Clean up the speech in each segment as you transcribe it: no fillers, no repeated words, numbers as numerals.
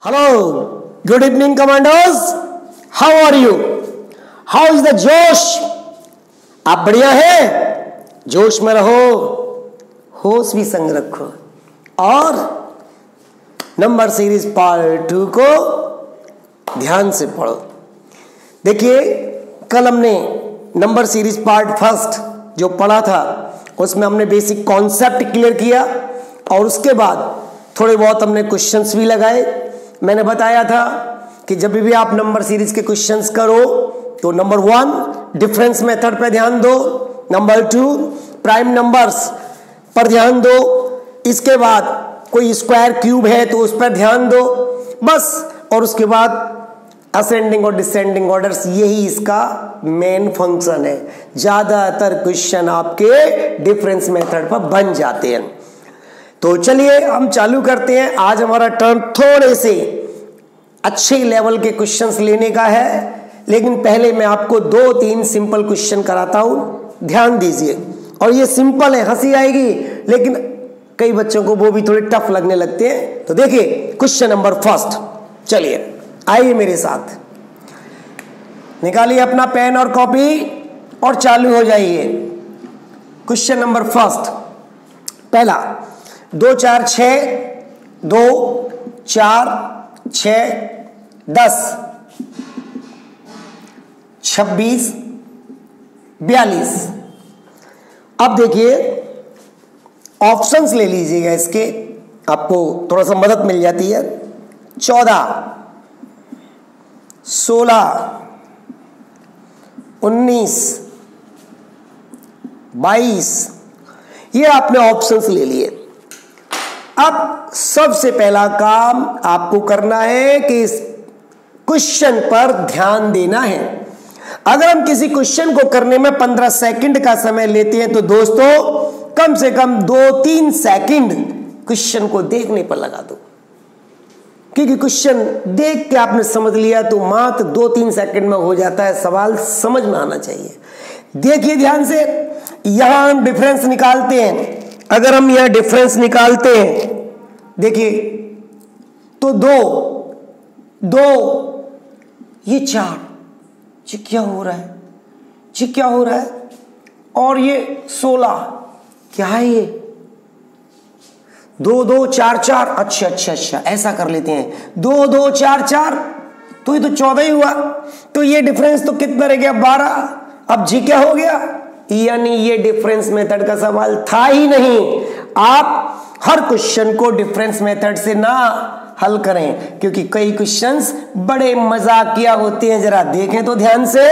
Hello, good evening, commandos. How are you? How is the जोश? आप बढ़िया हैं? जोश में रहो, होश भी संग रखो और नंबर सीरीज पार्ट 2 को ध्यान से पढ़ो। देखिए, कल हमने नंबर सीरीज पार्ट फर्स्ट जो पढ़ा था उसमें हमने बेसिक कॉन्सेप्ट क्लियर किया और उसके बाद थोड़े बहुत हमने क्वेश्चंस भी लगाए। मैंने बताया था कि जब भी आप नंबर सीरीज के क्वेश्चंस करो तो नंबर 1 डिफरेंस मेथड पर ध्यान दो, नंबर 2 प्राइम नंबर्स पर ध्यान दो, इसके बाद कोई स्क्वायर क्यूब है तो उस पर ध्यान दो बस, और उसके बाद असेंडिंग और डिसेंडिंग ऑर्डर्स, यही इसका मेन फंक्शन है। ज्यादातर क्वेश्चन आपके डिफरेंस मेथड पर बन जाते हैं। तो चलिए हम चालू करते हैं। आज हमारा टर्न थोड़े से अच्छे लेवल के क्वेश्चंस लेने का है, लेकिन पहले मैं आपको 2-3 सिंपल क्वेश्चन कराता हूं, ध्यान दीजिए। और ये सिंपल है, हंसी आएगी, लेकिन कई बच्चों को वो भी थोड़े टफ लगने लगते हैं। तो देखिए क्वेश्चन नंबर फर्स्ट, चलिए आइए मेरे साथ, निकालिए अपना पेन और कॉपी और चालू हो जाइए। क्वेश्चन नंबर फर्स्ट, पहला 2 4 6 2 4 6 10 26 42। अब देखिए ऑप्शंस ले लीजिएगा इसके, आपको थोड़ा सा मदद मिल जाती है। 14 16 19 22, ये आपने ऑप्शंस ले लिए। अब सबसे पहला काम आपको करना है कि इस क्वेश्चन पर ध्यान देना है। अगर हम किसी क्वेश्चन को करने में 15 सेकंड का समय लेते हैं तो दोस्तों कम से कम 2-3 सेकंड क्वेश्चन को देखने पर लगा दो, क्योंकि क्वेश्चन देख के आपने समझ लिया तो मात्र 2-3 सेकंड में हो जाता है, सवाल समझ में आना चाहिए। देखिए ध्यान से, यहां हम डिफरेंस निकालते हैं। अगर हम यहां डिफरेंस निकालते हैं, देखिए तो 2 ये 4, ये क्या हो रहा है, ये क्या हो रहा है, और ये 16 क्या है, ये 2 2 4 4, अच्छा ऐसा कर लेते हैं, 2 2 4 4, तो ये तो 14 ही हुआ। तो ये डिफरेंस तो कितना रह गया, 12। अब जी क्या हो गया, यानी ये डिफरेंस मेथड का सवाल था ही नहीं। आप हर क्वेश्चन को डिफरेंस मेथड से ना हल करें, क्योंकि कई क्वेश्चंस बड़े मजाकिया होते हैं। जरा देखें तो ध्यान से,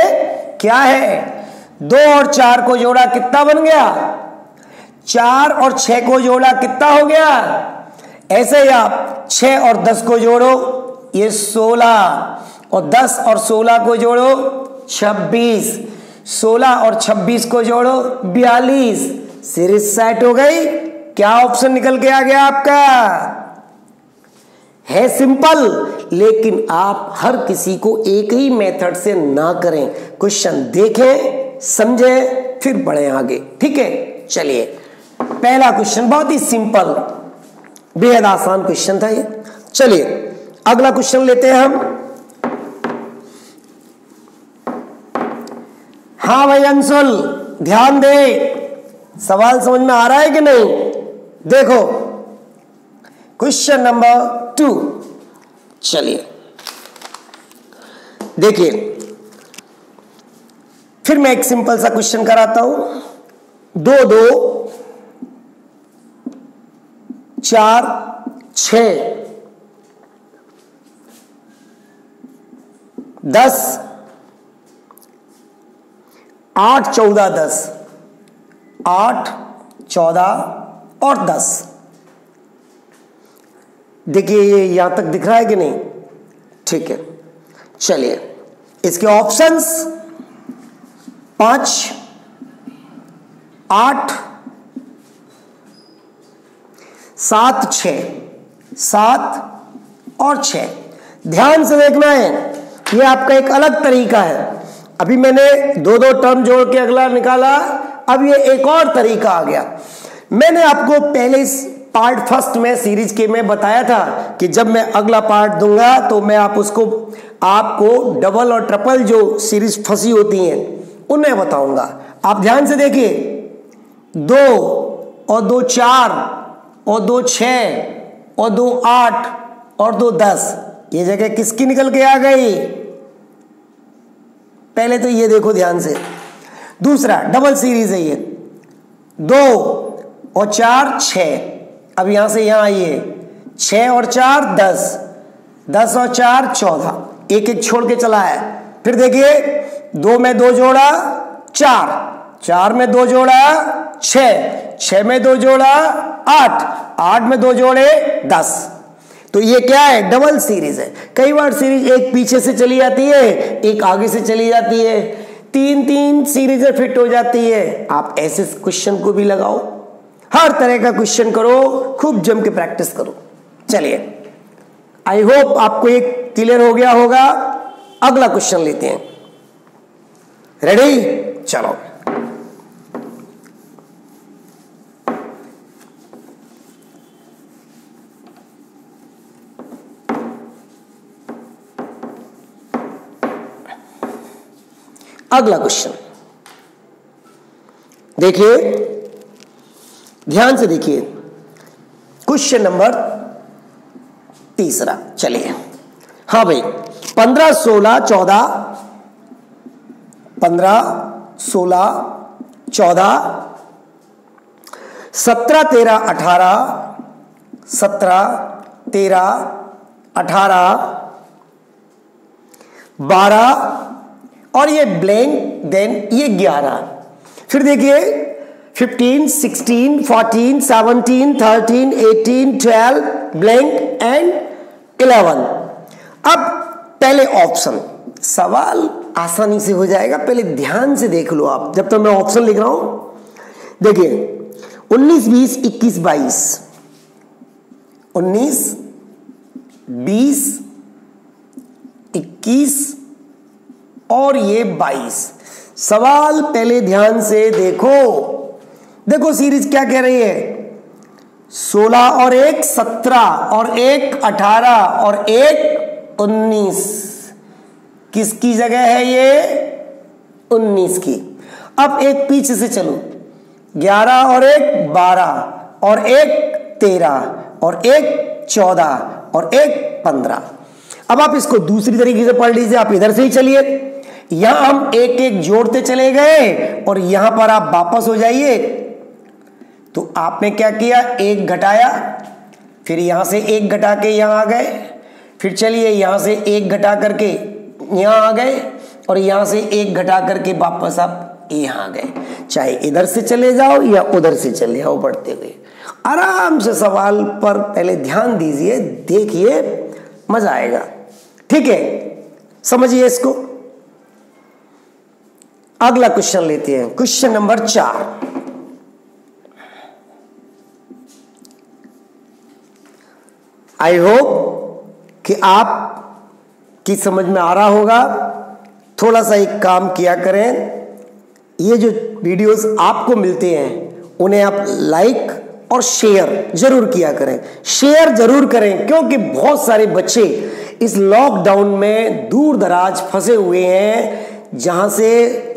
क्या है, 2 और 4 को जोड़ा कितना बन गया, 4 और 6 को जोड़ा कितना हो गया। ऐसे ही आप 6 और 10 को जोड़ो, ये 16, और 10 और 16 को जोड़ो 26, 16 और 26 को जोड़ो 42। सीरीज सेट हो गई। क्या ऑप्शन निकल के आ गया आपका, है सिंपल, लेकिन आप हर किसी को एक ही मेथड से ना करें। क्वेश्चन देखें, समझें, फिर बढ़े आगे, ठीक है। चलिए पहला क्वेश्चन बहुत ही सिंपल, बेहद आसान क्वेश्चन था ये। चलिए अगला क्वेश्चन लेते हैं हम। हाँ भाई अंशुल, ध्यान दे, सवाल समझ में आ रहा है कि नहीं। देखो क्वेश्चन नंबर 2, चलिए देखिए, फिर मैं एक सिंपल सा क्वेश्चन कराता हूं। 2 2 4 6 10 8 14 10, 8 14 और 10। देखिए ये यहां तक दिख रहा है कि नहीं, ठीक है। चलिए इसके ऑप्शंस 5 8 7 6, 7 और 6। ध्यान से देखना है, ये आपका एक अलग तरीका है। अभी मैंने 2 टर्म जोड़ के अगला निकाला, अब ये एक और तरीका आ गया। मैंने आपको पहले पार्ट फर्स्ट में सीरीज के में बताया था कि जब मैं अगला पार्ट दूंगा तो मैं आपको डबल और ट्रिपल जो सीरीज फंसी होती हैं उन्हें बताऊंगा। आप ध्यान से देखिए, 2 और 2 4 और 2 6 और 2 8 और 2 10, ये जगह किसकी निकल के आ गई? पहले तो ये देखो ध्यान से, दूसरा डबल सीरीज है ये, 2 और 4 6, अब यहां से यहां आइए, 6 और 4 10, 10 और 4 14, एक एक छोड़ के चला है। फिर देखिए, 2 में 2 जोड़ा 4, 4 में 2 जोड़ा 6, 6 में 2 जोड़ा 8, 8 में 2 जोड़े 10। तो ये क्या है? डबल सीरीज है। कई बार सीरीज एक पीछे से चली जाती है, एक आगे से चली जाती है, 3 सीरीजें फिट हो जाती है। आप ऐसे क्वेश्चन को भी लगाओ, हर तरह का क्वेश्चन करो, खूब जम के प्रैक्टिस करो। चलिए, आई होप आपको एक क्लियर हो गया होगा। अगला क्वेश्चन लेते हैं, रेडी? चलो, अगला क्वेश्चन देखिए, ध्यान से देखिए, क्वेश्चन नंबर 3। चलिए, हाँ भाई, 15 16 14, 15 16 14, 17 13 18, 17 13 18, 12 और ये ब्लैंक, देन ये 11। फिर देखिए, 15 16 14 17 13 18 12 ब्लैंक एंड 11। अब पहले ऑप्शन, सवाल आसानी से हो जाएगा, पहले ध्यान से देख लो आप जब तक मैं ऑप्शन लिख रहा हूं। देखिए, 19 20 21 22, 19 20 21 और ये 22। सवाल पहले ध्यान से देखो, देखो सीरीज क्या कह रही है? 16 और 1 17 और 1 18 और 1 19। किसकी जगह है ये? 19 की। अब एक पीछे से चलो, 11 और 1 12 और 1 13 और 1 14 और 1 15। अब आप इसको दूसरी तरीके से पढ़ लीजिए, आप इधर से ही चलिए, यहां हम एक एक जोड़ते चले गए और यहां पर आप वापस हो जाइए। तो आपने क्या किया? एक घटाया, फिर यहां से एक घटा के यहां आ गए, फिर चलिए यहां से एक घटा करके यहां आ गए और यहां से एक घटा करके वापस आप यहां आ गए। चाहे इधर से चले जाओ या उधर से चले जाओ, बढ़ते हुए आराम से सवाल पर पहले ध्यान दीजिए, देखिए, मजा आएगा। ठीक है, समझिए इसको। अगला क्वेश्चन लेते हैं, क्वेश्चन नंबर 4। आई होप कि आप की समझ में आ रहा होगा। थोड़ा सा एक काम किया करें, ये जो वीडियोस आपको मिलते हैं उन्हें आप लाइक और शेयर जरूर किया करें। शेयर जरूर करें, क्योंकि बहुत सारे बच्चे इस लॉकडाउन में दूर दराज फंसे हुए हैं, जहां से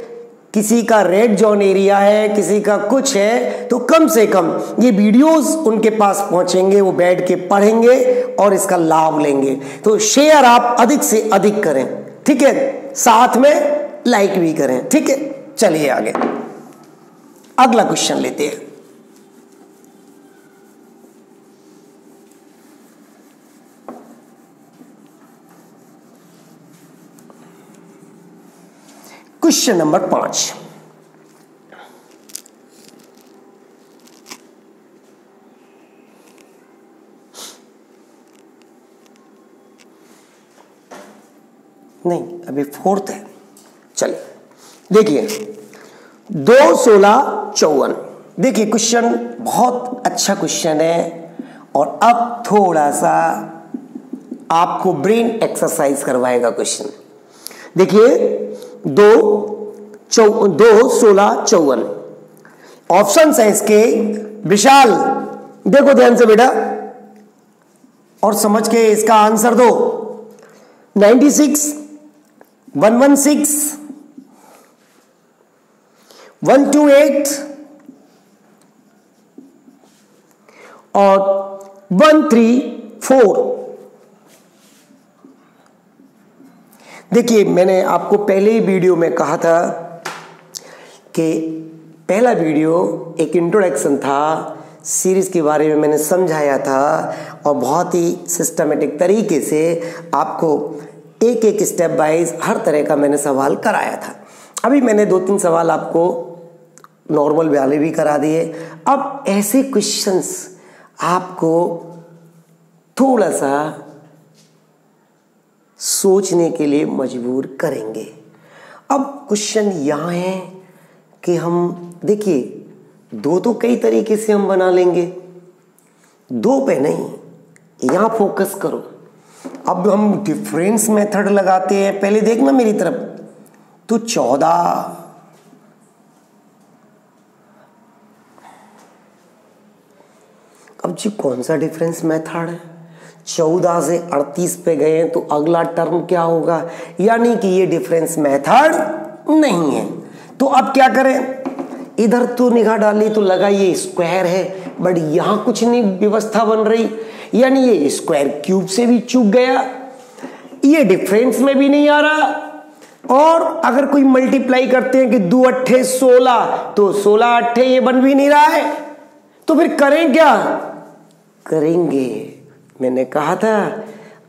किसी का रेड जोन एरिया है, किसी का कुछ है, तो कम से कम ये वीडियोस उनके पास पहुंचेंगे, वो बैठ के पढ़ेंगे और इसका लाभ लेंगे। तो शेयर आप अधिक से अधिक करें, ठीक है, साथ में लाइक भी करें। ठीक है, चलिए आगे अगला क्वेश्चन लेते हैं। Question number 5। नहीं, अभी 4th है। चलिए देखिए, 2 16 54। देखिए क्वेश्चन बहुत अच्छा क्वेश्चन है, और अब थोड़ा सा आपको ब्रेन एक्सरसाइज करवाएगा क्वेश्चन। देखिए, 2 16 54 ऑप्शन है इसके। विशाल देखो ध्यान से बेटा और समझ के इसका आंसर दो। 96, 116, 128 और 134। देखिए मैंने आपको पहले ही वीडियो में कहा था कि पहला वीडियो एक इंट्रोडक्शन था, सीरीज के बारे में मैंने समझाया था और बहुत ही सिस्टमेटिक तरीके से आपको एक एक स्टेप वाइज हर तरह का मैंने सवाल कराया था। अभी मैंने 2-3 सवाल आपको नॉर्मल वाले भी करा दिए। अब ऐसे क्वेश्चंस आपको थोड़ा सा सोचने के लिए मजबूर करेंगे। अब क्वेश्चन यहाँ है कि हम देखिए दो तो कई तरीके से हम बना लेंगे, दो पे नहीं, यहां फोकस करो। अब हम डिफरेंस मेथड लगाते हैं। पहले देखना मेरी तरफ, तो 14 अब जी कौन सा डिफरेंस मेथड है? 14 से 38 पे गए हैं तो अगला टर्म क्या होगा? यानी कि ये डिफरेंस मेथड नहीं है। तो अब क्या करें? इधर तो निगाह डाली तो लगा ये स्क्वायर है, बट यहां कुछ नहीं व्यवस्था बन रही, यानी ये स्क्वायर क्यूब से भी चूक गया, ये डिफरेंस में भी नहीं आ रहा। और अगर कोई मल्टीप्लाई करते हैं कि 2 अट्ठे 16, तो 16 अट्ठे ये बन भी नहीं रहा है। तो फिर करें क्या? करेंगे, मैंने कहा था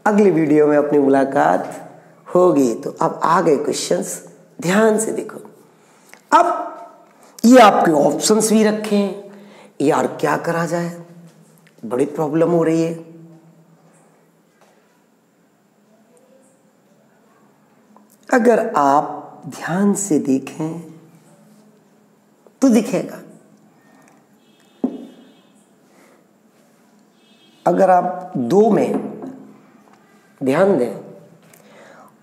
अगले वीडियो में अपनी मुलाकात होगी। तो अब आ गए क्वेश्चंस, ध्यान से देखो। अब ये आपके ऑप्शंस भी रखे हैं। यार क्या करा जाए, बड़ी प्रॉब्लम हो रही है। अगर आप ध्यान से देखें तो दिखेगा। अगर आप 2 में ध्यान दें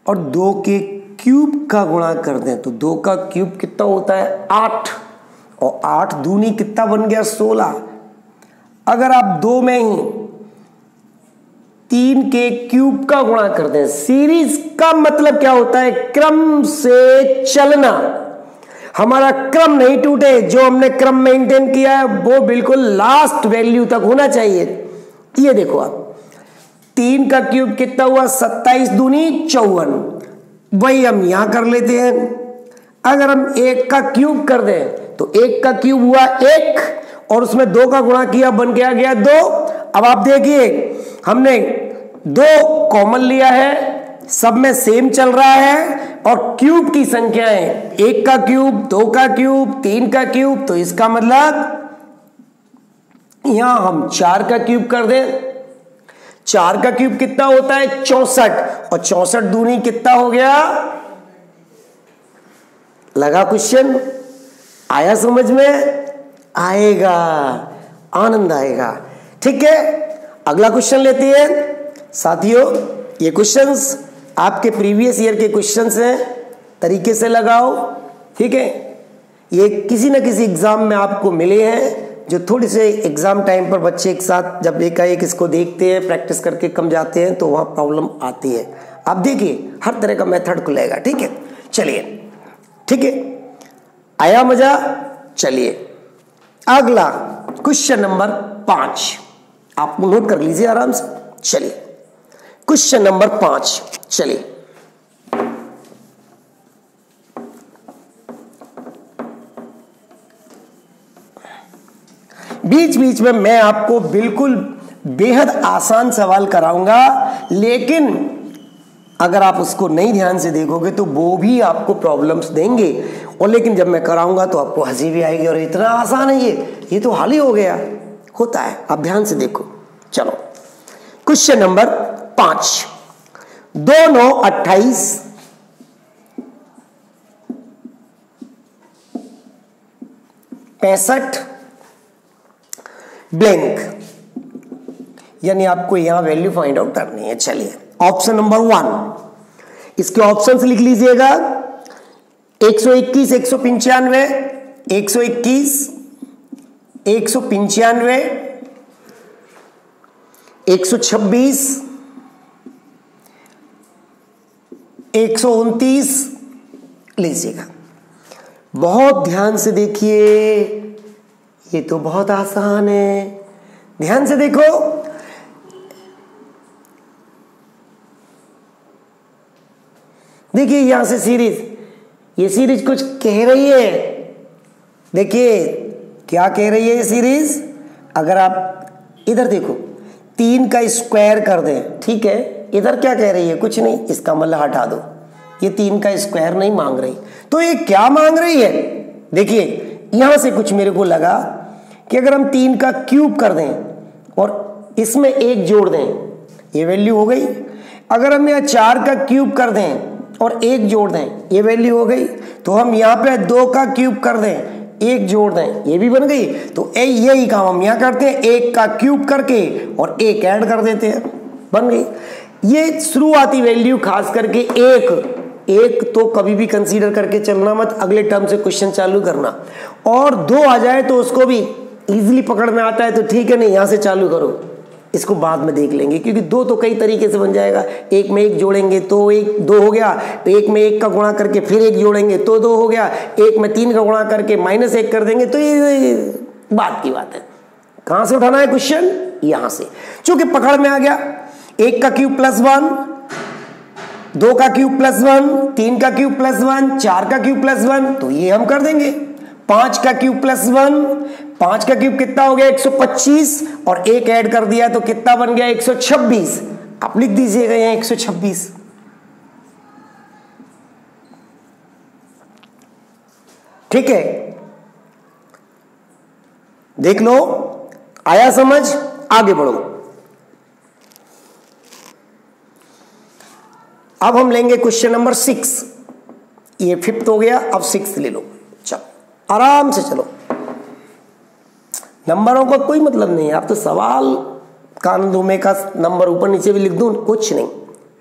और 2 के क्यूब का गुणा कर दें तो 2 का क्यूब कितना होता है? 8, और 8 दूनी कितना बन गया? 16। अगर आप 2 में ही 3 के क्यूब का गुणा कर दें, सीरीज का मतलब क्या होता है? क्रम से चलना। हमारा क्रम नहीं टूटे, जो हमने क्रम मेंटेन किया है वो बिल्कुल लास्ट वैल्यू तक होना चाहिए। ये देखो आप, 3 का क्यूब कितना हुआ? 27 दूनी 54। वही हम यहां कर लेते हैं। अगर हम 1 का क्यूब कर दें तो 1 का क्यूब हुआ 1 और उसमें 2 का गुणा किया, बन गया 2। अब आप देखिए हमने 2 कॉमन लिया है, सब में सेम चल रहा है और क्यूब की संख्याएं 1 का क्यूब, 2 का क्यूब, 3 का क्यूब, तो इसका मतलब यहां हम 4 का क्यूब कर दें। 4 का क्यूब कितना होता है? 64, और 64 दूनी कितना हो गया? लगा क्वेश्चन? आया समझ में? आएगा, आनंद आएगा। ठीक है, अगला क्वेश्चन लेते हैं साथियों। ये क्वेश्चंस आपके प्रीवियस ईयर के क्वेश्चंस हैं, तरीके से लगाओ। ठीक है, ये किसी ना किसी एग्जाम में आपको मिले हैं, जो थोड़ी से एग्जाम टाइम पर बच्चे एक साथ जब एक इसको देखते हैं, प्रैक्टिस करके कम जाते हैं तो वहां प्रॉब्लम आती है। आप देखिए हर तरह का मेथड खुलेगा। ठीक है, चलिए, ठीक है, आया मजा? चलिए अगला क्वेश्चन नंबर 5 आप नोट कर लीजिए आराम से। चलिए क्वेश्चन नंबर 5, चलिए बीच बीच में मैं आपको बिल्कुल बेहद आसान सवाल कराऊंगा, लेकिन अगर आप उसको नहीं ध्यान से देखोगे तो वो भी आपको प्रॉब्लम्स देंगे। और लेकिन जब मैं कराऊंगा तो आपको हंसी भी आएगी, और इतना आसान है ये तो हाल ही हो गया, होता है। आप ध्यान से देखो। चलो क्वेश्चन नंबर 5, 2 9 28 65 ब्लैंक, यानी आपको यहां वैल्यू फाइंड आउट करनी है। चलिए ऑप्शन नंबर 1, इसके ऑप्शंस लिख लीजिएगा। 121 195 121 195 126, 129 लीजिएगा। बहुत ध्यान से देखिए, ये तो बहुत आसान है, ध्यान से देखो। देखिए यहां से सीरीज, ये सीरीज कुछ कह रही है। देखिए क्या कह रही है ये सीरीज, अगर आप इधर देखो 3 का स्क्वायर कर दें, ठीक है, इधर क्या कह रही है, कुछ नहीं, इसका मतलब हटा दो, ये 3 का स्क्वायर नहीं मांग रही, तो ये क्या मांग रही है। देखिए यहां से कुछ मेरे को लगा कि अगर हम 3 का क्यूब कर दें और इसमें 1 जोड़ दें, ये वैल्यू हो गई। अगर हम यहाँ 4 का क्यूब कर दें और 1 जोड़ दें, ये वैल्यू हो गई। तो हम यहाँ पे 2 का क्यूब कर दें, 1 जोड़ दें, ये भी बन गई। तो यही काम हम यहाँ करते हैं, 1 का क्यूब करके और 1 ऐड कर देते हैं, बन गई। ये शुरुआती वैल्यू खास करके एक तो कभी भी कंसीडर करके चलना मत, अगले टर्म से क्वेश्चन चालू करना। और 2 आ जाए तो उसको भी इजीली पकड़ में आता है तो ठीक है, नहीं यहां से चालू करो, इसको बाद में देख लेंगे, क्योंकि 2 तो कई तरीके से बन जाएगा। 1 में 1 जोड़ेंगे तो 2 हो गया, तो 1 में 1 का गुणा करके फिर 1 जोड़ेंगे तो 2 हो गया, 1 में 3 का गुणा करके -1 कर देंगे, तो ये बात की बात है। कहां से उठाना है क्वेश्चन, यहां से, चूंकि पकड़ में आ गया। 1 का क्यूब +1, 2 का क्यूब +1, 3 का क्यूब +1, 4 का क्यूब +1, तो ये हम कर देंगे। 5 का क्यूब +1, 5 का क्यूब कितना हो गया 125, और 1 ऐड कर दिया तो कितना बन गया 126। आप लिख दीजिएगा यहाँ 126। ठीक है, देख लो, आया समझ, आगे बढ़ो। अब हम लेंगे क्वेश्चन नंबर 6, ये 5th हो गया, अब 6th ले लो। चलो आराम से चलो, नंबरों का कोई मतलब नहीं है। आप तो सवाल कान दो में का नंबर ऊपर नीचे भी लिख दूं, कुछ नहीं,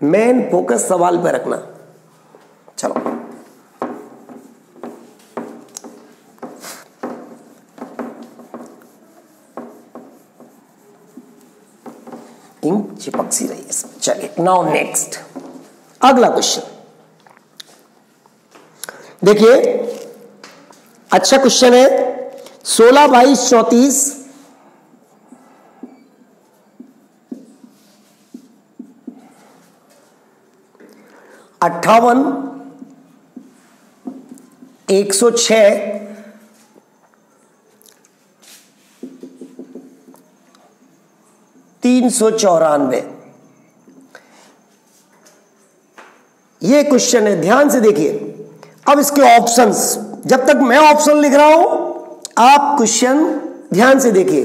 मेन फोकस सवाल पे रखना। चलो इंक चिपक सी रही है सब। चलिए नाउ नेक्स्ट, अगला क्वेश्चन देखिए, अच्छा क्वेश्चन है। 16, 22, 34 58 106 394, ये क्वेश्चन है, ध्यान से देखिए। अब इसके ऑप्शंस, जब तक मैं ऑप्शन लिख रहा हूं आप क्वेश्चन ध्यान से देखिए,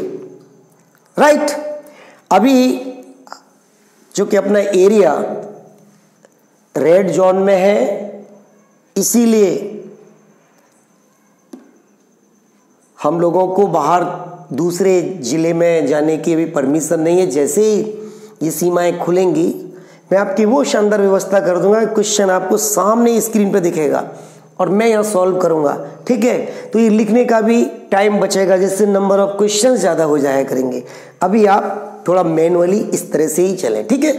राइट। अभी जो कि अपना एरिया रेड जोन में है, इसीलिए हम लोगों को बाहर दूसरे जिले में जाने की अभी परमिशन नहीं है। जैसे ही ये सीमाएं खुलेंगी, मैं आपकी वो शानदार व्यवस्था कर दूंगा, क्वेश्चन आपको सामने स्क्रीन पे दिखेगा और मैं यहाँ सॉल्व करूंगा, ठीक है। तो ये लिखने का भी टाइम बचेगा, जिससे नंबर ऑफ क्वेश्चन ज्यादा हो जाया करेंगे। अभी आप थोड़ा मैनुअली इस तरह से ही चलें, ठीक है।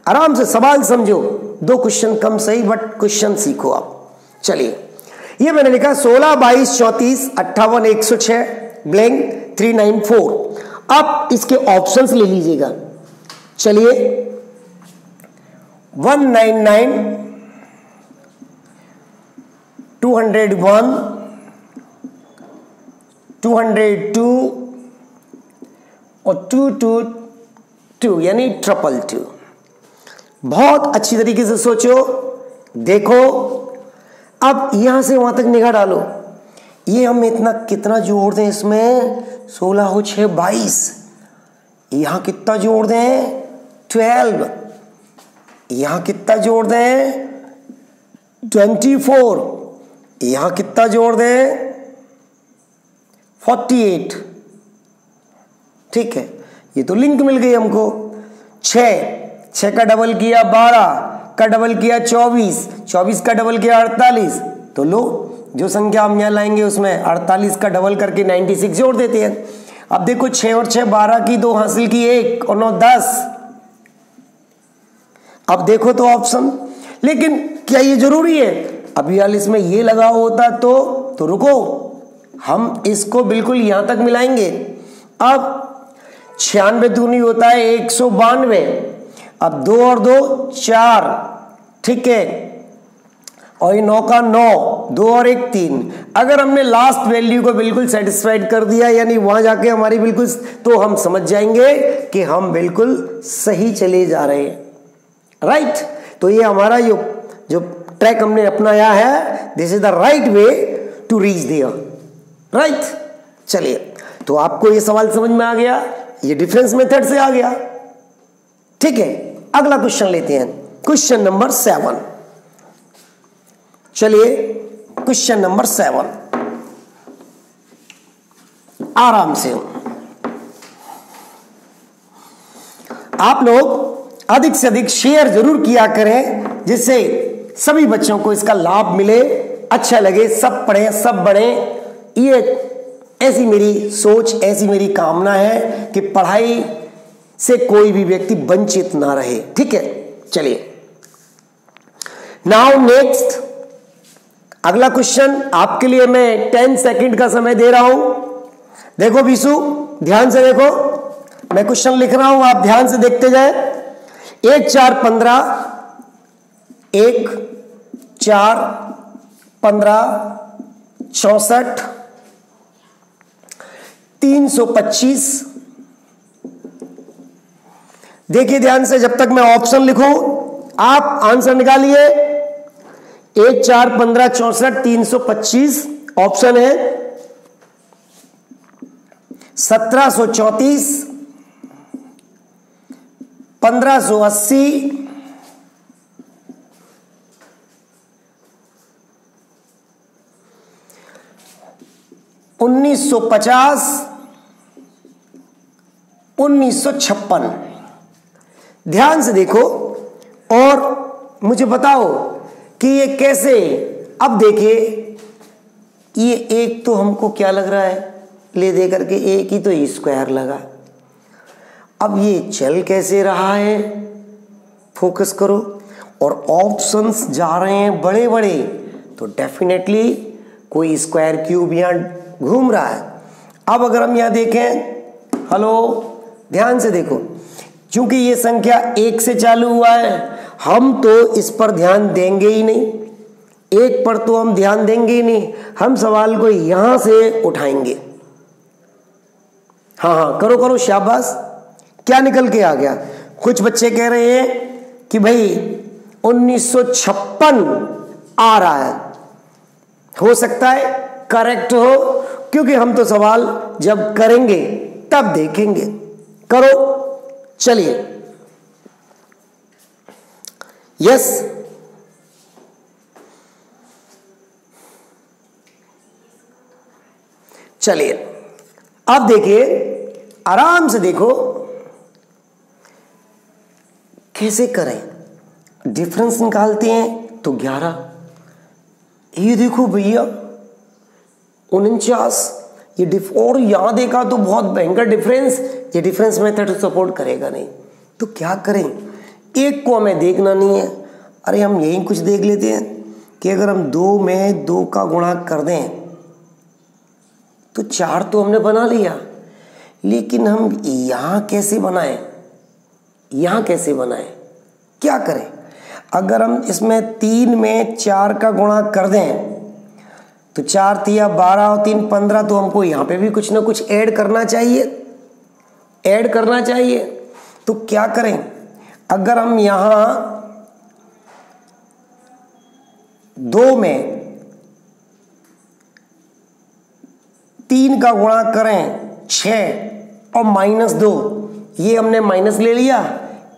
आराम से सवाल समझो, 2 क्वेश्चन कम सही, बट क्वेश्चन सीखो आप। चलिए, ये मैंने लिखा 16, 22, 34 58 106 ब्लैंक 394। अब इसके ऑप्शंस ले लीजिएगा। चलिए 199 201 202 और 222 यानी 222। बहुत अच्छी तरीके से सोचो, देखो। अब यहां से वहां तक निगाह डालो, ये हम इतना कितना जोड़ दें इसमें, 16 हो 6 22, यहां कितना जोड़ दें 12, यहां कितना जोड़ दें 24, यहां कितना जोड़ दें 48। ठीक है, ये तो लिंक मिल गई हमको। 6 का डबल किया 12 का डबल किया 24 का डबल किया 48। तो लो, जो संख्या हम यहां लाएंगे उसमें 48 का डबल करके 96 जोड़ देते हैं। अब देखो 6 और 6 12 की, 2 हासिल की 1 और 9 10। अब देखो तो ऑप्शन, लेकिन क्या ये जरूरी है? अब 42 में ये लगा होता तो रुको, हम इसको बिल्कुल यहां तक मिलाएंगे। अब 96 दूनी होता है 192। अब 2 और 2 4, ठीक है, और ये 9 का 9, 2 और 1 3। अगर हमने लास्ट वैल्यू को बिल्कुल सेटिस्फाइड कर दिया, यानी वहां जाके हमारी बिल्कुल, तो हम समझ जाएंगे कि हम बिल्कुल सही चले जा रहे हैं, राइट। तो ये हमारा जो ट्रैक हमने अपनाया है, this is the right way to reach there, right. चलिए, तो आपको ये सवाल समझ में आ गया, ये डिफरेंस मेथड से आ गया, ठीक है। अगला क्वेश्चन लेते हैं, क्वेश्चन नंबर 7। चलिए, क्वेश्चन नंबर 7, आराम से। आप लोग अधिक से अधिक शेयर जरूर किया करें, जिससे सभी बच्चों को इसका लाभ मिले, अच्छा लगे, सब पढ़े सब बढ़े। ये ऐसी मेरी सोच, ऐसी मेरी कामना है कि पढ़ाई से कोई भी व्यक्ति वंचित ना रहे, ठीक है। चलिए, नाउ नेक्स्ट, अगला क्वेश्चन आपके लिए मैं 10 सेकंड का समय दे रहा हूं। देखो विशु, ध्यान से देखो, मैं क्वेश्चन लिख रहा हूं, आप ध्यान से देखते जाए। 1 4 15, 1 4 15 64 325। देखिए ध्यान से, जब तक मैं ऑप्शन लिखूं आप आंसर निकालिए। 1 4 15 64 325 ऑप्शन है 1734, 1580, 1950, 1956। ध्यान से देखो और मुझे बताओ कि ये कैसे। अब देखिए, ये एक तो हमको क्या लग रहा है, ले दे करके एक ही तो स्क्वायर लगा। अब ये चल कैसे रहा है, फोकस करो। और ऑप्शंस जा रहे हैं बड़े बड़े, तो डेफिनेटली कोई स्क्वायर क्यूब यहां घूम रहा है। अब अगर हम यहां देखें, हेलो, ध्यान से देखो, क्योंकि ये संख्या 1 से चालू हुआ है, हम तो इस पर ध्यान देंगे ही नहीं, एक पर तो हम ध्यान देंगे ही नहीं, हम सवाल को यहां से उठाएंगे। हाँ हाँ, करो करो, शाबाश। क्या निकल के आ गया? कुछ बच्चे कह रहे हैं कि भाई 1956 आ रहा है। हो सकता है करेक्ट हो, क्योंकि हम तो सवाल जब करेंगे तब देखेंगे। करो, चलिए, यस, चलिए। अब देखिए, आराम से देखो कैसे करें। डिफरेंस निकालते हैं तो 11, ये देखो भैया 49, ये और यहां देखा तो बहुत भयंकर डिफरेंस। ये डिफरेंस मेथड सपोर्ट करेगा नहीं, तो क्या करें? एक को हमें देखना नहीं है, अरे हम यही कुछ देख लेते हैं कि अगर हम 2 में 2 का गुणा कर दें तो 4 तो हमने बना लिया, लेकिन हम यहां कैसे बनाएं? यहां कैसे बनाएं? क्या करें? अगर हम इसमें 3 में 4 का गुणा कर दें तो 4 तिया 12 और 3 15, तो हमको यहां पे भी कुछ ना कुछ ऐड करना चाहिए, ऐड करना चाहिए। तो क्या करें? अगर हम यहां 2 में 3 का गुणा करें 6 और -2, ये हमने माइनस ले लिया,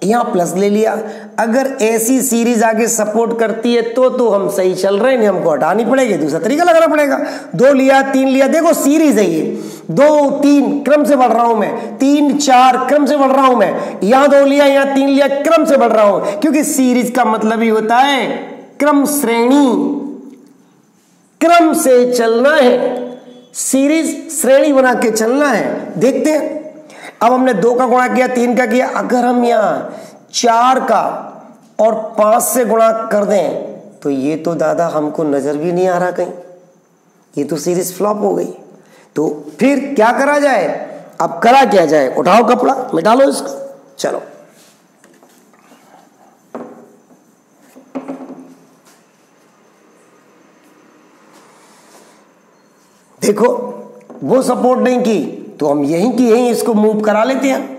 यहां प्लस ले लिया। अगर ऐसी सीरीज आगे सपोर्ट करती है तो हम सही चल रहे हैं, हमको हटानी पड़ेगी, दूसरा तरीका लगाना पड़ेगा। 2 लिया, 3 लिया, देखो सीरीज है ये, 2 3 क्रम से बढ़ रहा हूं मैं, 3 4 क्रम से बढ़ रहा हूं मैं, यहां 2 लिया, यहां 3 लिया, क्रम से बढ़ रहा हूं, क्योंकि सीरीज का मतलब ही होता है क्रम श्रेणी, क्रम से चलना है। सीरीज श्रेणी बना के चलना है। देखते हैं, अब हमने 2 का गुणा किया, 3 का किया, अगर हम यहाँ 4 का और 5 से गुणा कर दें तो ये तो दादा हमको नजर भी नहीं आ रहा कहीं, ये तो सीरीज फ्लॉप हो गई। तो फिर क्या करा जाए, अब करा क्या जाए, उठाओ कपड़ा मिटा लो इसको। चलो देखो, वो सपोर्ट नहीं की तो हम यहीं की यहीं इसको मूव करा लेते हैं।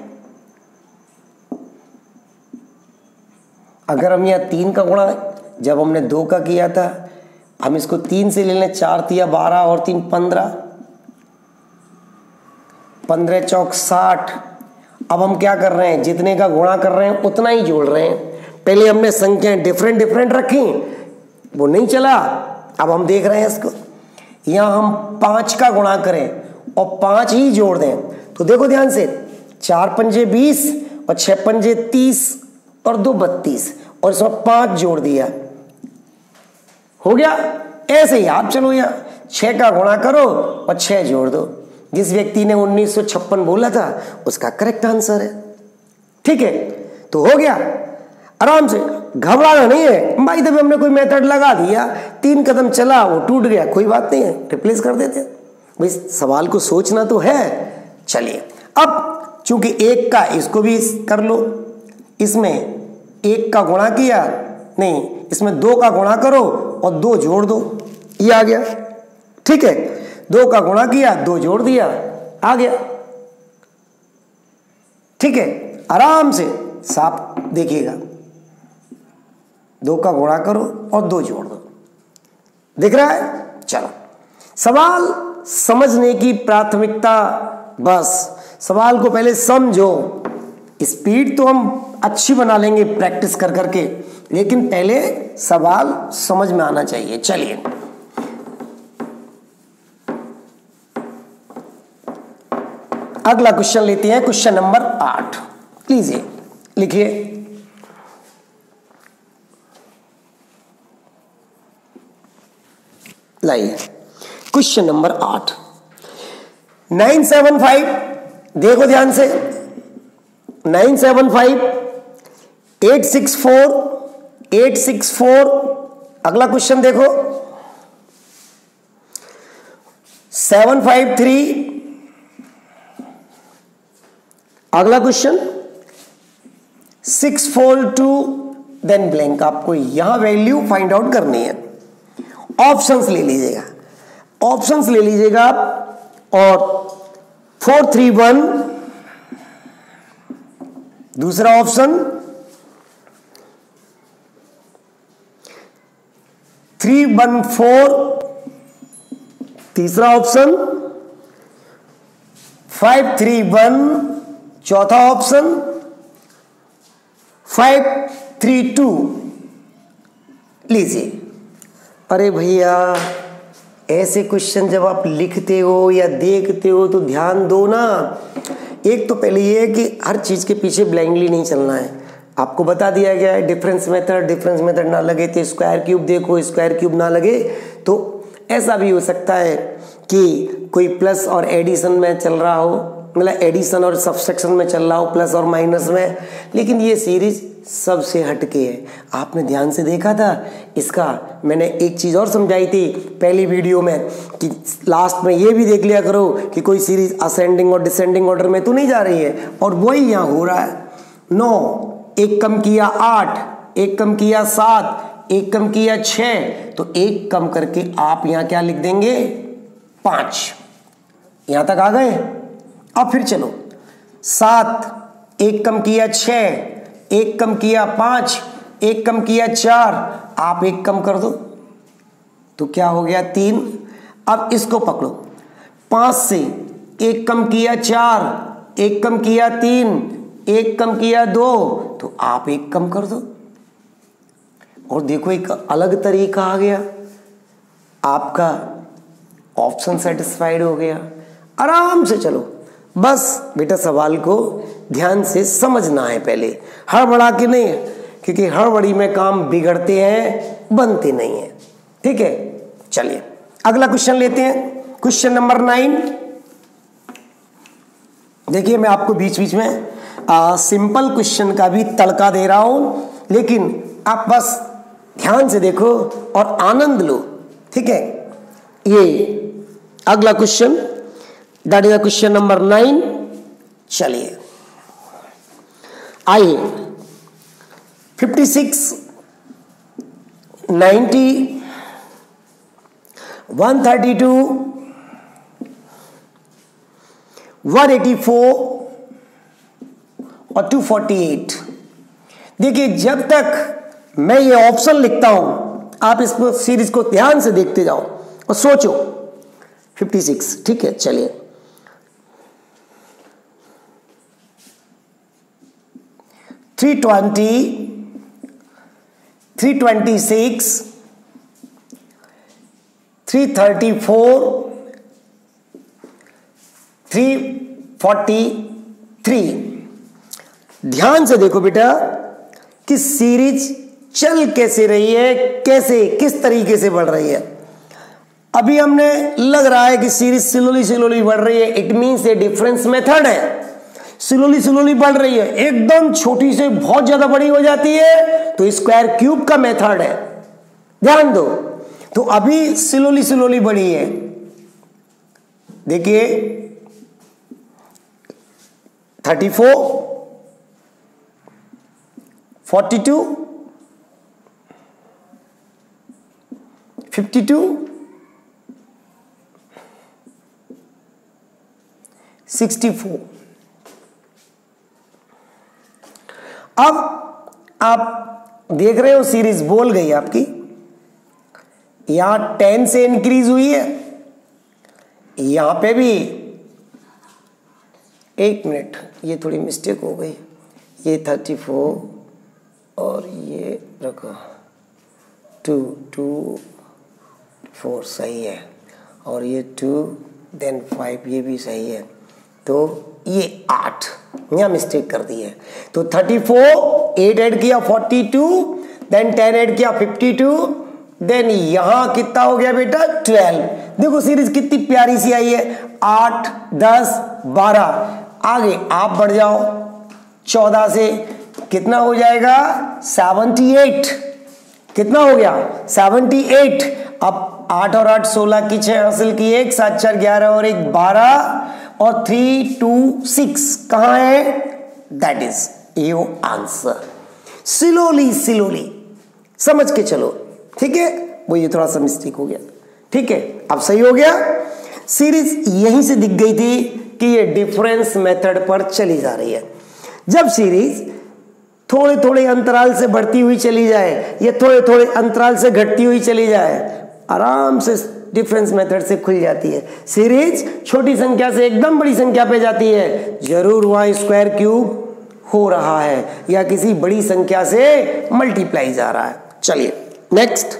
अगर हम यहाँ 3 का गुणा जब हमने 2 का किया था, हम इसको 3 से ले लें, 4 तिया 12 और 3 15, 15 चौक 60। अब हम क्या कर रहे हैं, जितने का गुणा कर रहे हैं उतना ही जोड़ रहे हैं। पहले हमने संख्याएं डिफरेंट डिफरेंट रखी, वो नहीं चला। अब हम देख रहे हैं इसको, यहाँ हम 5 का गुणा करें और 5 ही जोड़ दें तो देखो ध्यान से, 4 पंजे 20 और 6 पंजे 30 और 2 32 और इसमें 5 जोड़ दिया, हो गया। ऐसे ही आप चलो यहाँ 6 का गुणा करो और 6 जोड़ दो। जिस व्यक्ति ने 1956 बोला था उसका करेक्ट आंसर है। ठीक है, तो हो गया, आराम से, घबराना नहीं है भाई। तभी हमने कोई मेथड लगा दिया, 3 कदम चला, वो टूट गया, कोई बात नहीं है, रिप्लेस कर देते हैं भाई। सवाल को सोचना तो है। चलिए, अब चूंकि 1 का, इसको भी कर लो, इसमें 1 का गुणा किया, नहीं इसमें 2 का गुणा करो और 2 जोड़ दो, ये आ गया। ठीक है, 2 का गुणा किया, 2 जोड़ दिया, आ गया। ठीक है, आराम से साफ देखिएगा, 2 का गुणा करो और 2 जोड़ दो, दिख रहा है। चलो, सवाल समझने की प्राथमिकता, बस सवाल को पहले समझो। स्पीड तो हम अच्छी बना लेंगे प्रैक्टिस कर करके, लेकिन पहले सवाल समझ में आना चाहिए। चलिए, अगला क्वेश्चन लेते हैं, क्वेश्चन नंबर 8। लीजिए, लिखिए, लाइए क्वेश्चन नंबर 8। 975, देखो ध्यान से, 975 864 864। अगला क्वेश्चन देखो, 753। अगला क्वेश्चन 642, देन ब्लैंक। आपको यहां वैल्यू फाइंड आउट करनी है। ऑप्शंस ले लीजिएगा, ऑप्शंस ले लीजिएगा आप, और 431 दूसरा ऑप्शन, 314 तीसरा ऑप्शन, 531 चौथा ऑप्शन, 532। लीजिए, अरे भैया ऐसे क्वेश्चन जब आप लिखते हो या देखते हो तो ध्यान दो ना। एक तो पहले ये है कि हर चीज के पीछे ब्लाइंडली नहीं चलना है। आपको बता दिया गया है डिफरेंस मेथड ना लगे तो स्क्वायर क्यूब देखो, स्क्वायर क्यूब ना लगे तो ऐसा भी हो सकता है कि कोई प्लस और एडिशन में चल रहा हो, मतलब एडिशन और सब्सट्रैक्शन में चल रहा हो, प्लस और माइनस में, लेकिन ये सीरीज सबसे हटके है। आपने ध्यान से देखा था इसका, मैंने एक चीज और समझाई थी पहली वीडियो में कि लास्ट में ये भी देख लिया करो कि कोई सीरीज असेंडिंग और डिसेंडिंग ऑर्डर में तो नहीं जा रही है, और वही यहाँ हो रहा है। 9 एक कम किया 8, एक कम किया 7, एक कम किया 6, तो एक कम करके आप यहाँ क्या लिख देंगे 5। यहां तक आ गए। अब फिर चलो 7 एक कम किया 6, एक कम किया 5, एक कम किया 4, आप एक कम कर दो तो क्या हो गया 3। अब इसको पकड़ो, 5 से एक कम किया 4, एक कम किया 3, एक कम किया 2, तो आप एक कम कर दो। और देखो एक अलग तरीका आ गया, आपका ऑप्शन सेटिस्फाइड हो गया। आराम से चलो, बस बेटा सवाल को ध्यान से समझना है, पहले हड़बड़ा के नहीं, क्योंकि हड़बड़ी में काम बिगड़ते हैं, बनते नहीं है। ठीक है, चलिए अगला क्वेश्चन लेते हैं। Question number 9। देखिए मैं आपको बीच बीच में सिंपल क्वेश्चन का भी तड़का दे रहा हूं, लेकिन आप बस ध्यान से देखो और आनंद लो, ठीक है। ये अगला question, that is question number 9। चलिए आइए 56, 90, 132, 184 और 248। देखिए जब तक मैं ये ऑप्शन लिखता हूं आप इस सीरीज को ध्यान से देखते जाओ और सोचो। 56, ठीक है। चलिए 320, 326, 334, 343। ध्यान से देखो बेटा कि सीरीज चल कैसे रही है, कैसे किस तरीके से बढ़ रही है। अभी हमने लग रहा है कि सीरीज स्लोली स्लोली बढ़ रही है, इट मींस ये डिफरेंस मेथड है। स्लोली स्लोली बढ़ रही है, एकदम छोटी से बहुत ज्यादा बड़ी हो जाती है तो स्क्वायर क्यूब का मेथड है, ध्यान दो। तो अभी स्लोली स्लोली बढ़ी है। देखिए 34, 42, 52, 64। अब आप देख रहे हो सीरीज बोल गई आपकी, यहां 10 से इंक्रीज हुई है, यहां पे भी। एक मिनट, ये थोड़ी मिस्टेक हो गई, ये 34 और ये रखो 2, 2, 4 सही है, और ये 2 देन 5 ये भी सही है। तो ये 8 यहाँ मिस्टेक कर दी है। तो 34, 8 ऐड किया 42, देन 10 ऐड किया 52, देन यहां कितना हो गया बेटा 12। देखो सीरीज कितनी प्यारी सी आई है, 8, 10, 12। आगे आप बढ़ जाओ 14 से, कितना हो जाएगा 78। कितना हो गया 78। अब 8 और 8 16 की 6 हासिल की, 1 7 4 11 और 1 12 और 3 2 6 कहां है, that is your answer. Slowly slowly समझ के चलो, ठीक है। वो ये थोड़ा सा मिस्टेक हो गया, ठीक है। अब सही हो गया। सीरीज यहीं से दिख गई थी कि ये डिफरेंस मेथड पर चली जा रही है। जब सीरीज थोड़े थोड़े अंतराल से बढ़ती हुई चली जाए या थोड़े थोड़े अंतराल से घटती हुई चली जाए, आराम से डिफरेंस मेथड से खुल जाती है। सीरीज छोटी संख्या से एकदम बड़ी संख्या पे जाती है, जरूर वहां स्क्वायर क्यूब हो रहा है या किसी बड़ी संख्या से मल्टीप्लाई जा रहा है। चलिए नेक्स्ट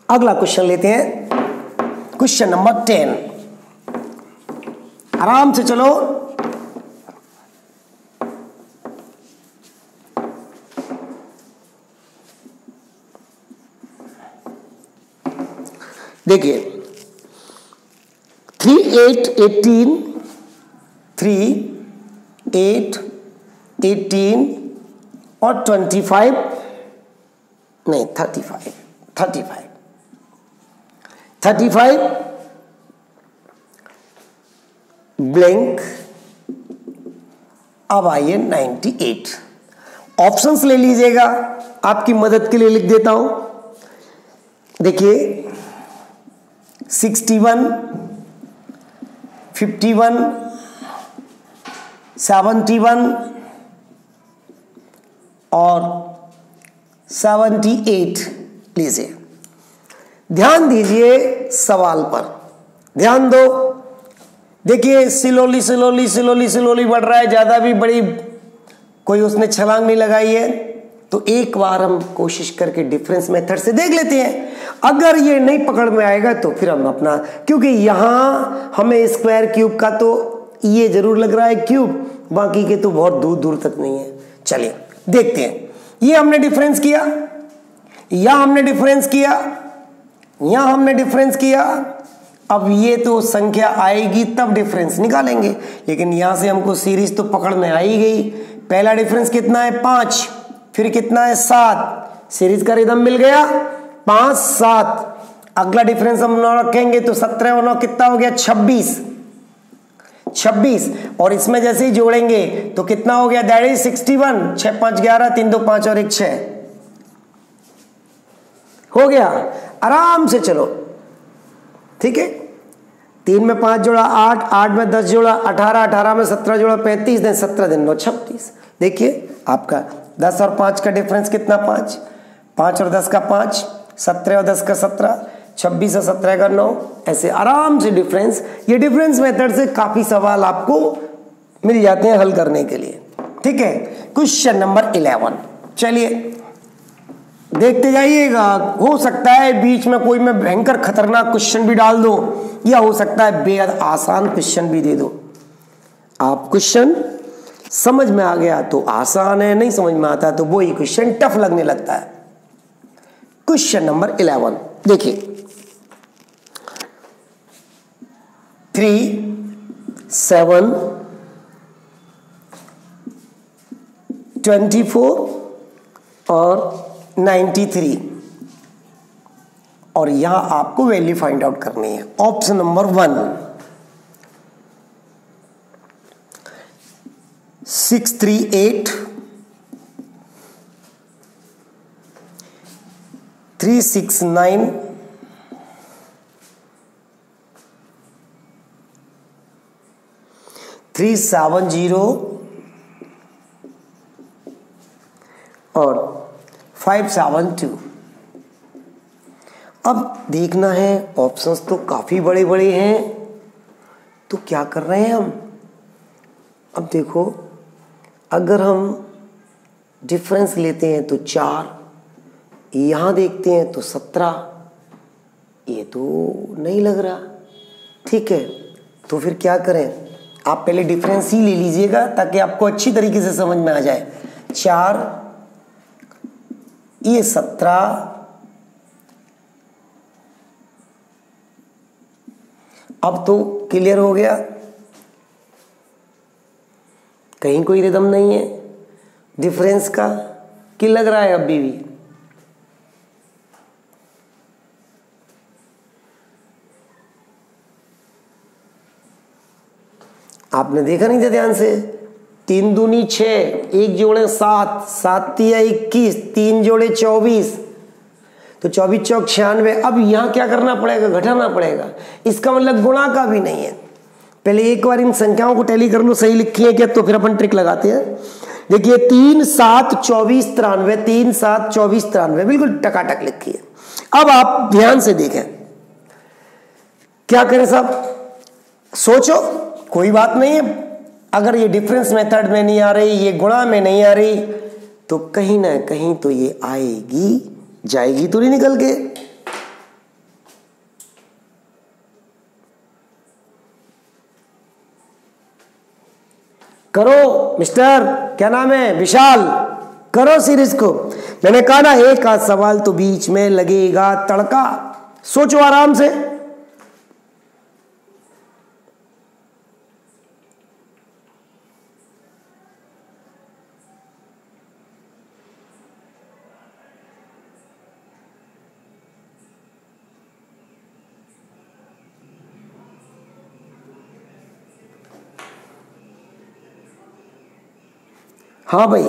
अगला क्वेश्चन लेते हैं, क्वेश्चन नंबर 10। आराम से चलो। देखिए 3 8 18, 3 8 18 और 25 नहीं 35 ब्लैंक। अब आइए 98। ऑप्शंस ले लीजिएगा, आपकी मदद के लिए लिख देता हूं। देखिए 61, 51, 71 और 78 लीजिए। ध्यान दीजिए सवाल पर, ध्यान दो। देखिए स्लोली स्लोली स्लोली स्लोली बढ़ रहा है, ज्यादा भी बड़ी कोई उसने छलांग नहीं लगाई है। तो एक बार हम कोशिश करके डिफरेंस मेथड से देख लेते हैं। अगर ये नहीं पकड़ में आएगा तो फिर हम अपना, क्योंकि यहां हमें स्क्वायर क्यूब का तो ये जरूर लग रहा है क्यूब, बाकी के तो बहुत दूर दूर तक नहीं है। चलिए देखते हैं। ये हमने डिफरेंस किया, यहां हमने डिफरेंस किया, यहां हमने डिफरेंस किया, अब ये तो संख्या आएगी तब डिफरेंस निकालेंगे, लेकिन यहां से हमको सीरीज तो पकड़ में आ ही गई। पहला डिफरेंस कितना है 5, फिर कितना है 7, सीरीज का रिदम मिल गया 5 7। अगला डिफरेंस हम 9 रखेंगे तो 17 और 9 कितना हो गया 26, और इसमें जैसे ही जोड़ेंगे तो कितना हो गया दैट इज 61। 6 5 11, 3 2 5 और 1 6 हो गया। आराम से चलो, ठीक है। 3 में 5 जोड़ा 8, 8 में 10 जोड़ा 18, 18 में 17 जोड़ा 35, दिन 17 दिन 9 36। देखिए आपका 10 और 5 का डिफरेंस कितना 5, 5 और 10 का 5, 17 और 10 का 17, 26 और 17 का 9। ऐसे आराम से डिफरेंस, ये डिफरेंस मेथड से काफी सवाल आपको मिल जाते हैं हल करने के लिए, ठीक है। क्वेश्चन नंबर 11, चलिए देखते जाइएगा। हो सकता है बीच में कोई मैं भयंकर खतरनाक क्वेश्चन भी डाल दो, या हो सकता है बेहद आसान क्वेश्चन भी दे दो। आप क्वेश्चन समझ में आ गया तो आसान है, नहीं समझ में आता तो वही क्वेश्चन टफ लगने लगता है। क्वेश्चन नंबर 11 देखिए, 3 7 24 और 93, और यहां आपको वैल्यू फाइंड आउट करनी है। ऑप्शन नंबर 1 638 369 370 और 572। अब देखना है, ऑप्शंस तो काफी बड़े बड़े हैं, तो क्या कर रहे हैं हम। अब देखो, अगर हम डिफरेंस लेते हैं तो 4, यहां देखते हैं तो 17, ये तो नहीं लग रहा, ठीक है। तो फिर क्या करें, आप पहले डिफरेंस ही ले लीजिएगा ताकि आपको अच्छी तरीके से समझ में आ जाए। 4 ये 17, अब तो क्लियर हो गया, कहीं कोई रिदम नहीं है डिफरेंस का, कि लग रहा है अभी भी। आपने देखा नहीं था ध्यान से, 3 दूनी 6, 1 जोड़े 7, 7 तिया 21, 3 जोड़े 24, तो 24 चौक 96। अब यहां क्या करना पड़ेगा, घटाना पड़ेगा। इसका मतलब गुणा का भी नहीं है। पहले एक बार इन संख्याओं को टैली कर लो, सही लिखी है क्या, तो फिर अपन ट्रिक लगाते हैं। देखिए 3 7 24 93, 3 7 24 93, बिल्कुल टकाटक लिखी है। अब आप ध्यान से देखें, क्या करें साहब, सोचो, कोई बात नहीं है। अगर ये डिफरेंस मेथड में नहीं आ रही, ये गुणा में नहीं आ रही, तो कहीं ना कहीं तो ये आएगी, जाएगी तो नहीं निकल के। करो मिस्टर, क्या नाम है, विशाल, करो सीरीज को। मैंने कहा ना, एक आध सवाल तो बीच में लगेगा तड़का, सोचो आराम से। हाँ भाई,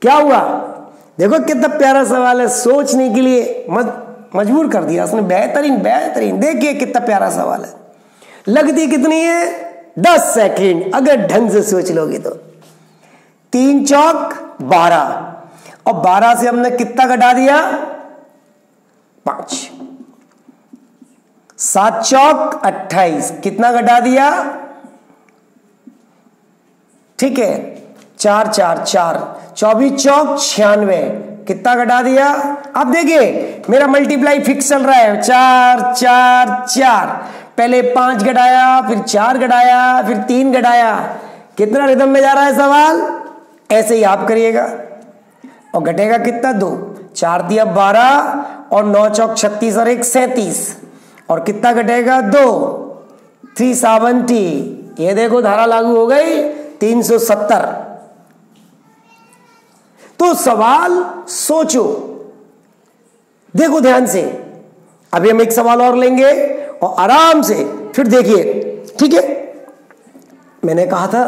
क्या हुआ, देखो कितना प्यारा सवाल है, सोचने के लिए मजबूर कर दिया उसने। बेहतरीन बेहतरीन, देखिए कितना प्यारा सवाल है। लगती कितनी है 10 सेकंड, अगर ढंग से सोच लोगे तो। 3 चौक 12, और 12 से हमने कितना घटा दिया 5। 7 चौक 28, कितना घटा दिया, ठीक है, 4 4 4, 24 चौक 96, कितना घटा दिया। अब देखिए मेरा मल्टीप्लाई फिक्स चल रहा है, 4 4 4, पहले 5 घटाया, फिर 4 घटाया, फिर 3 घटाया, कितना रिदम में जा रहा है सवाल। ऐसे ही आप करिएगा, और घटेगा कितना 2, 4 दिया 12, और 9 चौक 36 और 1 37, और कितना घटेगा 2, 370। ये देखो धारा लागू हो गई 370। तो सवाल सोचो, देखो ध्यान से। अभी हम एक सवाल और लेंगे और आराम से फिर देखिए, ठीक है। मैंने कहा था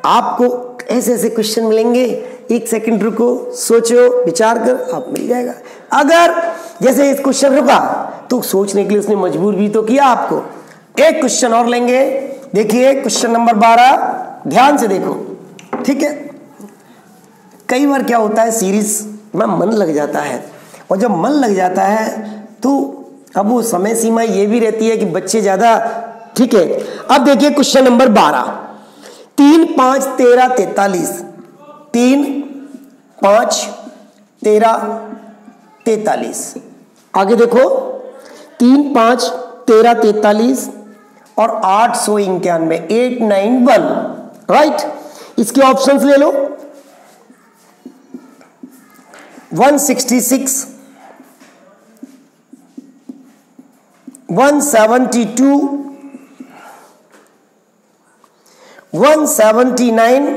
आपको ऐसे ऐसे क्वेश्चन मिलेंगे, 1 सेकंड रुको, सोचो, विचार कर, आप मिल जाएगा। अगर जैसे इस क्वेश्चन रुका तो सोचने के लिए उसने मजबूर भी तो किया आपको। एक क्वेश्चन और लेंगे, देखिए क्वेश्चन नंबर 12, ध्यान से देखो, ठीक है। कई बार क्या होता है, सीरीज में मन लग जाता है, और जब मन लग जाता है तो अब वो समय सीमा ये भी रहती है कि बच्चे ज्यादा, ठीक है। अब देखिए क्वेश्चन नंबर 12, 3, 5, 13, 43, 3, 5, 13, 43। आगे देखो 3, 5, 13, 43 और 891, 891, राइट। इसके ऑप्शंस ले लो, 166, 172, 179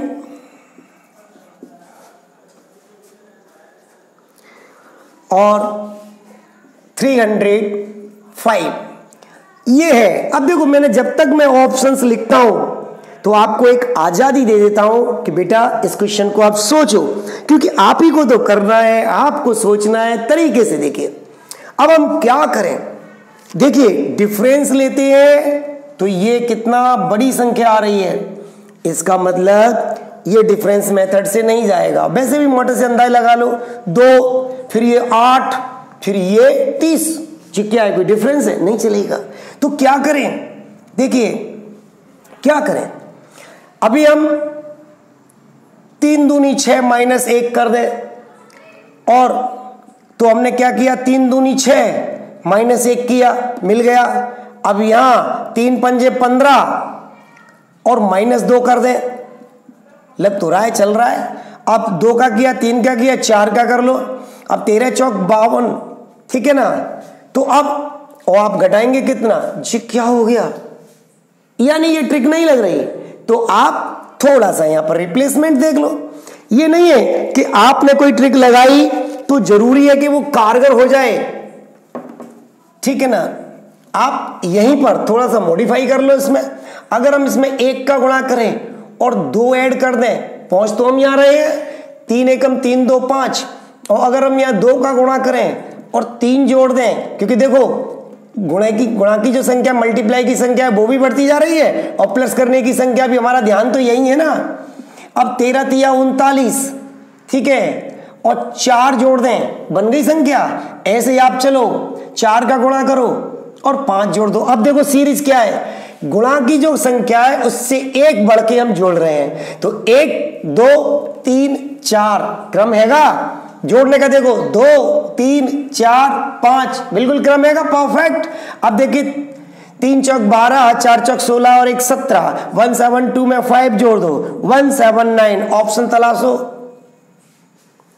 और 305। ये है। अब देखो, मैंने जब तक मैं ऑप्शंस लिखता हूं तो आपको एक आजादी दे देता हूं कि बेटा इस क्वेश्चन को आप सोचो, क्योंकि आप ही को तो करना है, आपको सोचना है तरीके से। देखिए अब हम क्या करें, देखिए डिफरेंस लेते हैं तो ये कितना बड़ी संख्या आ रही है, इसका मतलब ये डिफरेंस मेथड से नहीं जाएगा। वैसे भी मोटे से अंदाजा लगा लो, 2, फिर ये 8, फिर ये 30, जी क्या है, कोई डिफरेंस है, नहीं चलेगा। तो क्या करें, देखिए क्या करें। अभी हम 3 दूनी 6 माइनस 1 कर दें, और तो हमने क्या किया, 3 दूनी 6 माइनस 1 किया, मिल गया। अब यहां 3 पंजे 15 और माइनस 2 कर दें, लग तो रहा है, चल रहा है। अब 2 का किया, 3 का किया, 4 का कर लो। अब 13 चौक 52, ठीक है ना। तो अब और आप घटाएंगे कितना, जी क्या हो गया, यानी ये ट्रिक नहीं लग रही, तो आप थोड़ा सा यहां पर रिप्लेसमेंट देख लो। ये नहीं है कि आपने कोई ट्रिक लगाई तो जरूरी है कि वो कारगर हो जाए, ठीक है ना। आप यहीं पर थोड़ा सा मॉडिफाई कर लो इसमें। अगर हम इसमें 1 का गुणा करें और 2 ऐड कर दें, पहुंच तो हम यहां रहे हैं, 3 एकम 3, 2, 5। और अगर हम यहां 2 का गुणा करें और 3 जोड़ दें, क्योंकि देखो गुणा की जो संख्या, मल्टीप्लाई की संख्या है वो भी बढ़ती जा रही है, और प्लस करने की संख्या भी, हमारा ध्यान तो यही है ना। अब 13 तिया 39, ठीक है, और 4 जोड़ दें, बन गई संख्या। ऐसे ही आप चलो 4 का गुणा करो और 5 जोड़ दो। अब देखो सीरीज क्या है, गुणा की जो संख्या है उससे 1 बढ़ के हम जोड़ रहे हैं, तो 1, 2, 3, 4 क्रम हैगा जोड़ने का। देखो 2, 3, 4, 5 बिल्कुल क्रम हैगा, परफेक्ट। अब देखिए 3 चौक 12, 4 चौक 16 और 1 17, 172 में 5 जोड़ दो, 179, ऑप्शन तलाशो,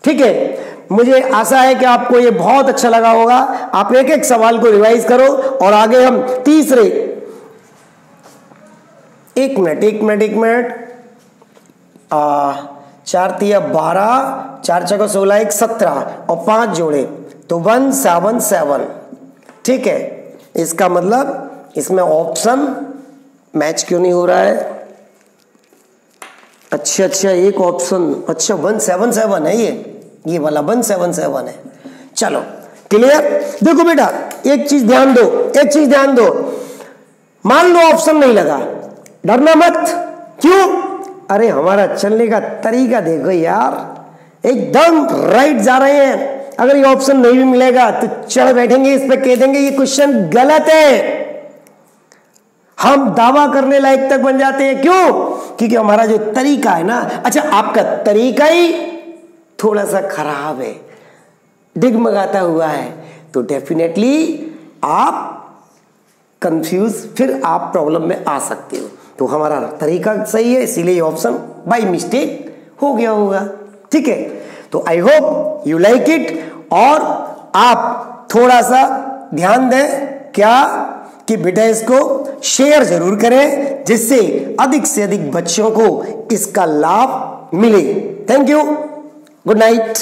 ठीक है। मुझे आशा है कि आपको ये बहुत अच्छा लगा होगा। आप एक एक सवाल को रिवाइज करो और आगे हम तीसरे, एक मिनट, 4 तिया 12, 4 चौका 16, 1 17 और 5 जोड़े तो 177, ठीक है। इसका मतलब इसमें ऑप्शन मैच क्यों नहीं हो रहा है, अच्छा एक ऑप्शन, अच्छा 177 है, ये वाला 177 है। चलो क्लियर। देखो बेटा एक चीज ध्यान दो, मान लो ऑप्शन नहीं लगा, डरना मत। क्यों, अरे हमारा चलने का तरीका देखो यार, एकदम राइट जा रहे हैं। अगर ये ऑप्शन नहीं भी मिलेगा तो चढ़ बैठेंगे इस पे, कह देंगे ये क्वेश्चन गलत है, हम दावा करने लायक तक बन जाते हैं। क्यों, क्योंकि हमारा जो तरीका है ना, अच्छा आपका तरीका ही थोड़ा सा खराब है, डिगमगाता हुआ है, तो डेफिनेटली आप कंफ्यूज, फिर आप प्रॉब्लम में आ सकते हो। तो हमारा तरीका सही है, इसीलिए ऑप्शन बाय मिस्टेक हो गया होगा, ठीक है। तो I hope you like it, और आप थोड़ा सा ध्यान दें क्या, कि बेटा इसको शेयर जरूर करें, जिससे अधिक से अधिक बच्चों को इसका लाभ मिले। Thank you, good night.